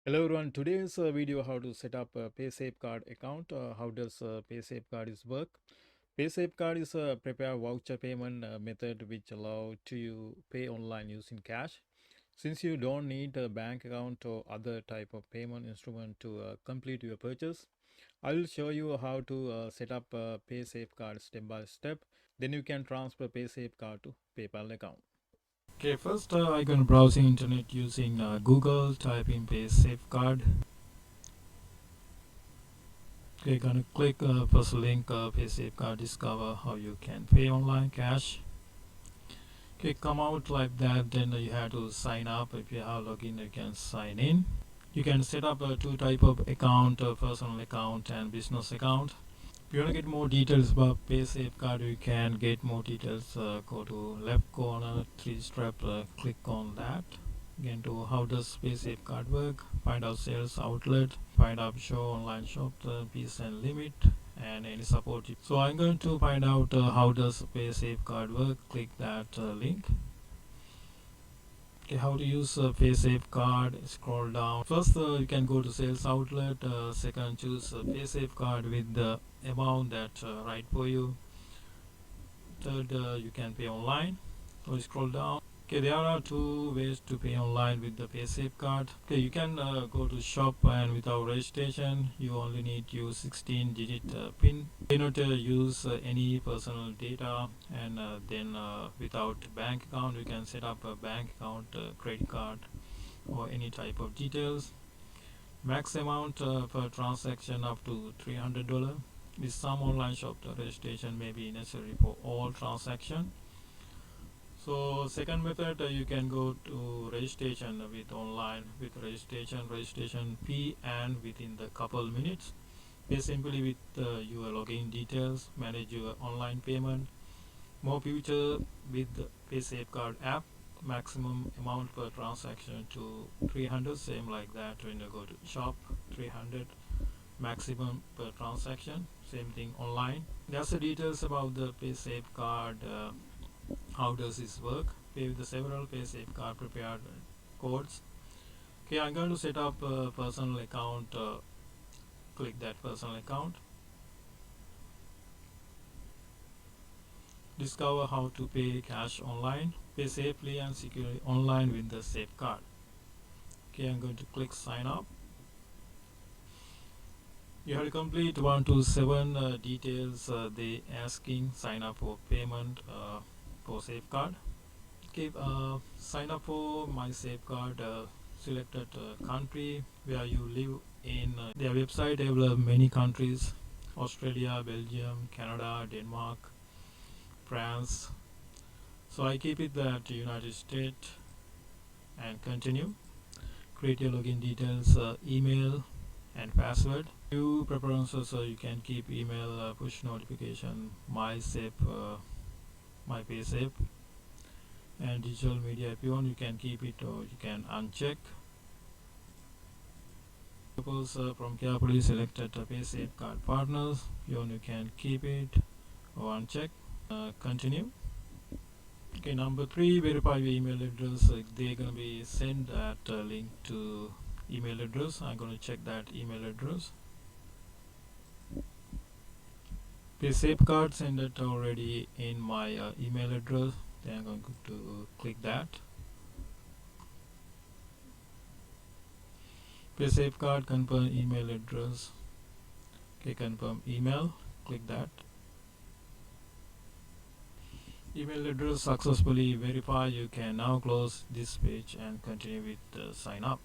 Hello everyone. Today's video how to set up a PaySafeCard account. How does PaySafeCard is work? PaySafeCard is a prepare voucher payment method which allow to you pay online using cash. Since you don't need a bank account or other type of payment instrument to complete your purchase, I will show you how to set up a PaySafeCard step by step. Then you can transfer PaySafeCard to PayPal account. Okay, first I can browsing internet using Google, type in PaySafeCard. Okay, gonna click first link PaySafeCard, discover how you can pay online cash. Okay, come out like that, then you have to sign up. If you have login, you can sign in. You can set up two type of account, personal account and business account. If you want to get more details about PaySafeCard, you can get more details. Go to left corner, three strap, click on that. Again, to how does PaySafeCard work? Find out sales outlet, find out show online shop, the piece and limit, and any support. So I'm going to find out how does PaySafeCard work. Click that link. Okay, how to use PaySafeCard? Scroll down. First, you can go to sales outlet. Second, choose PaySafeCard with the amount that right for you. Third, you can pay online. So scroll down. Okay, there are two ways to pay online with the PaySafeCard. Okay, you can go to shop and without registration, you only need to use 16-digit PIN. You not use any personal data, and then without bank account, you can set up a bank account, credit card, or any type of details. Max amount per transaction up to $300. With some online shop, the registration may be necessary for all transactions. So second method, you can go to registration with online with registration fee, and within the couple minutes pay simply with your login details, manage your online payment. More future with the PaySafeCard app, maximum amount per transaction to 300, same like that when you go to shop, 300 maximum per transaction, same thing online. That's the details about the PaySafeCard. How does this work? Pay with the several PaySafeCard prepared codes. Okay, I'm going to set up a personal account. Click that personal account. Discover how to pay cash online. Pay safely and securely online with the SafeCard. Okay, I'm going to click sign up. You have to complete 1 to 7 details they asking. Sign up for payment for SafeCard. Okay, sign up for my SafeCard. Selected country where you live in. Their website develop many countries: Australia, Belgium, Canada, Denmark, France. So I keep it that United States and continue. Create your login details, email and password. Few preferences, so you can keep email, push notification, my PaySafe, and digital media. If you want, you can keep it or you can uncheck. Suppose from carefully selected PaySafeCard partners, you can keep it or uncheck. Continue. Okay, number 3, verify your email address. They're gonna be send that link to email address. I'm gonna check that email address. PaySafeCard send it already in my email address. Then I'm going to click that. PaySafeCard confirm email address. Okay, confirm email. Click that. Email address successfully verified. You can now close this page and continue with sign up.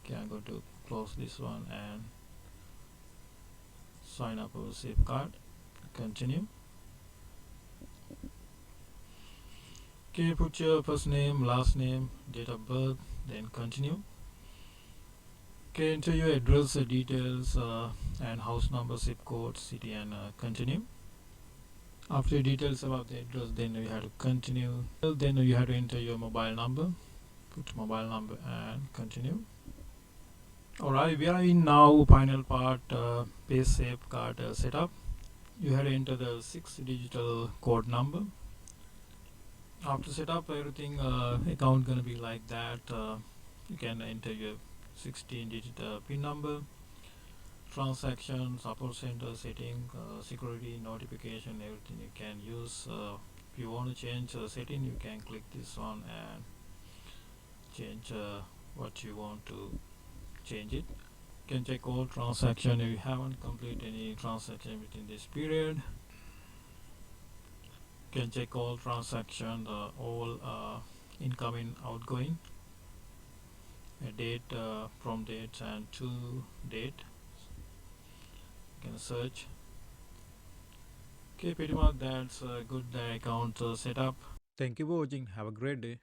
Okay, I'm going to close this one and sign up for SafeCard. Continue. Okay, put your first name, last name, date of birth, then continue. Okay, enter your address details and house number, zip code, city, and continue. After details about the address, then you have to continue. Then you have to enter your mobile number. Put mobile number and continue. Alright, we are in now final part, PaySafeCard setup. You have to enter the 6 digital code number. After setup, everything account gonna be like that. You can enter your 16-digit PIN number. Transaction, support center setting, security, notification, everything you can use. If you want to change setting, you can click this one and change what you want to change it. You can check all transaction if you haven't completed any transaction within this period. You can check all transaction, all incoming, outgoing, a date, from date and to date. You can search. Okay, pretty much that's a good account setup. Thank you for watching. Have a great day.